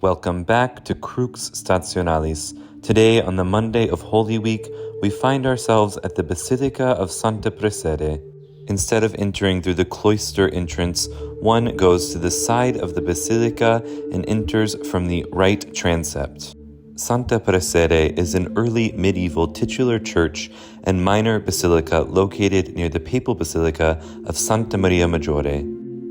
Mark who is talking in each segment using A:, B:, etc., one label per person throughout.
A: Welcome back to Crux Stationalis. Today, on the Monday of Holy Week, we find ourselves at the Basilica of Santa Presere. Instead of entering through the cloister entrance, one goes to the side of the basilica and enters from the right transept. Santa Presere is an early medieval titular church and minor basilica located near the papal basilica of Santa Maria Maggiore,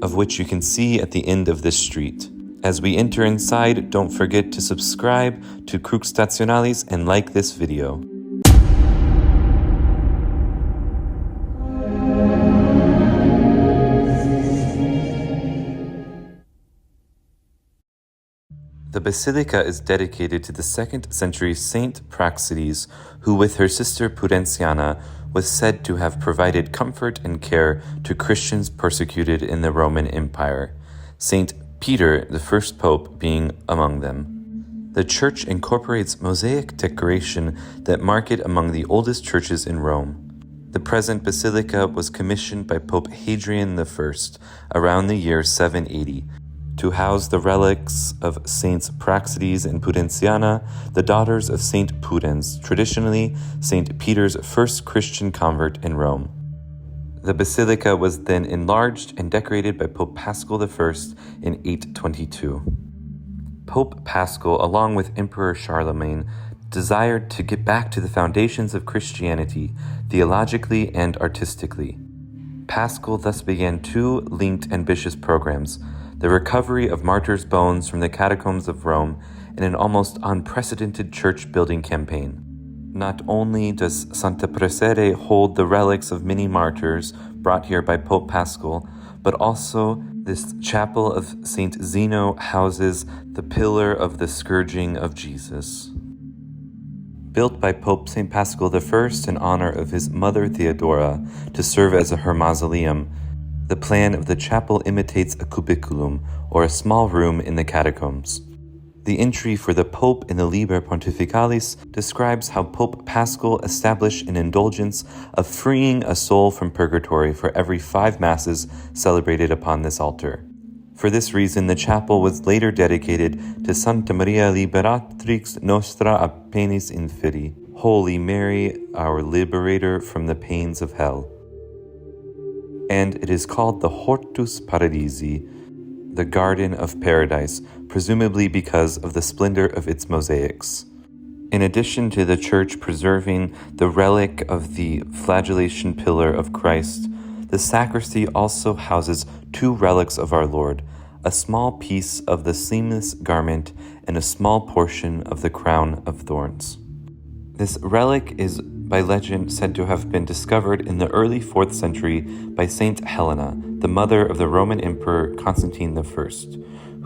A: of which you can see at the end of this street. As we enter inside, don't forget to subscribe to Crux Stationalis and like this video. The basilica is dedicated to the 2nd century Saint Praxedes, who with her sister Pudenziana was said to have provided comfort and care to Christians persecuted in the Roman Empire, Saint Peter, the first pope, being among them. The church incorporates mosaic decoration that mark it among the oldest churches in Rome. The present basilica was commissioned by Pope Hadrian I around the year 780 to house the relics of Saints Praxedes and Pudenziana, the daughters of Saint Pudens, traditionally Saint Peter's first Christian convert in Rome. The basilica was then enlarged and decorated by Pope Paschal I in 822. Pope Paschal, along with Emperor Charlemagne, desired to get back to the foundations of Christianity, theologically and artistically. Paschal thus began two linked ambitious programs: the recovery of martyrs' bones from the Catacombs of Rome and an almost unprecedented church-building campaign. Not only does Santa Presere hold the relics of many martyrs brought here by Pope Paschal, but also this chapel of Saint Zeno houses the pillar of the scourging of Jesus. Built by Pope St. Paschal I in honor of his mother Theodora to serve as her mausoleum, the plan of the chapel imitates a cubiculum, or a small room in the catacombs. The entry for the Pope in the Liber Pontificalis describes how Pope Paschal established an indulgence of freeing a soul from purgatory for every 5 masses celebrated upon this altar. For this reason, the chapel was later dedicated to Santa Maria Liberatrix Nostra a Penis Inferi, Holy Mary, our liberator from the pains of hell. And it is called the Hortus Paradisi, the Garden of Paradise, presumably because of the splendor of its mosaics. In addition to the church preserving the relic of the flagellation pillar of Christ, the sacristy also houses 2 relics of our Lord, a small piece of the seamless garment and a small portion of the crown of thorns. This relic is by legend said to have been discovered in the early 4th century by Saint Helena, the mother of the Roman Emperor Constantine I,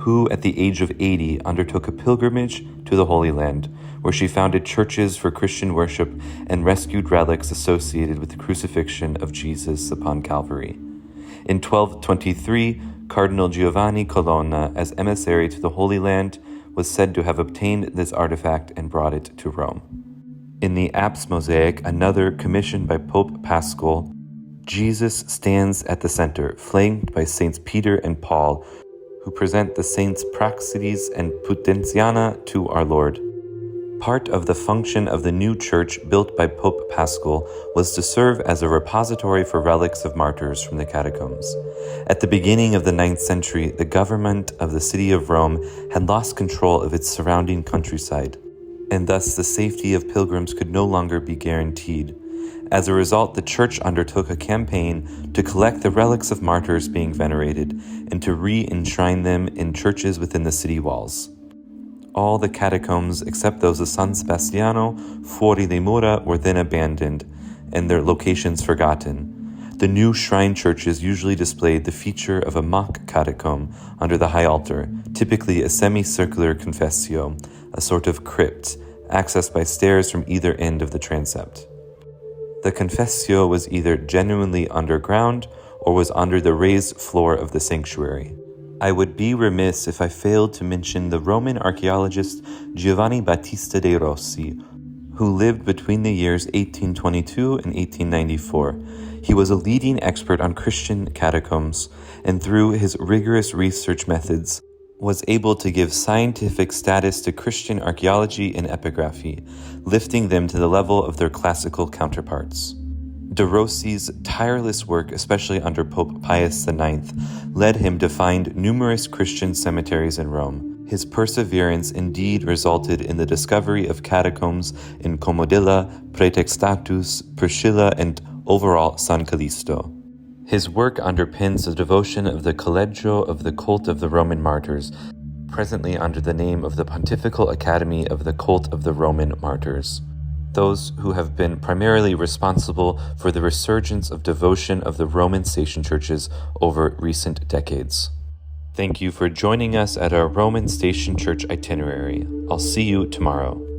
A: who at the age of 80 undertook a pilgrimage to the Holy Land, where she founded churches for Christian worship and rescued relics associated with the crucifixion of Jesus upon Calvary. In 1223, Cardinal Giovanni Colonna, as emissary to the Holy Land, was said to have obtained this artifact and brought it to Rome. In the apse mosaic, another commissioned by Pope Paschal, Jesus stands at the center, flanked by Saints Peter and Paul, who present the Saints Praxedes and Pudenziana to our Lord. Part of the function of the new church built by Pope Paschal was to serve as a repository for relics of martyrs from the catacombs. At the beginning of the 9th century, the government of the city of Rome had lost control of its surrounding countryside, and thus the safety of pilgrims could no longer be guaranteed. As a result, the church undertook a campaign to collect the relics of martyrs being venerated and to re-enshrine them in churches within the city walls. All the catacombs, except those of San Sebastiano, fuori le mura, were then abandoned and their locations forgotten. The new shrine churches usually displayed the feature of a mock catacomb under the high altar, typically a semicircular confessio, a sort of crypt, accessed by stairs from either end of the transept. The confessio was either genuinely underground or was under the raised floor of the sanctuary. I would be remiss if I failed to mention the Roman archaeologist Giovanni Batista de Rossi, who lived between the years 1822 and 1894. He was a leading expert on Christian catacombs, and through his rigorous research methods, was able to give scientific status to Christian archaeology and epigraphy, lifting them to the level of their classical counterparts. De Rossi's tireless work, especially under Pope Pius IX, led him to find numerous Christian cemeteries in Rome. His perseverance indeed resulted in the discovery of catacombs in Comodilla, Praetextatus, Priscilla, and overall San Callisto. His work underpins the devotion of the Collegio of the Cult of the Roman Martyrs, presently under the name of the Pontifical Academy of the Cult of the Roman Martyrs, those who have been primarily responsible for the resurgence of devotion of the Roman station churches over recent decades. Thank you for joining us at our Roman Station Church itinerary. I'll see you tomorrow.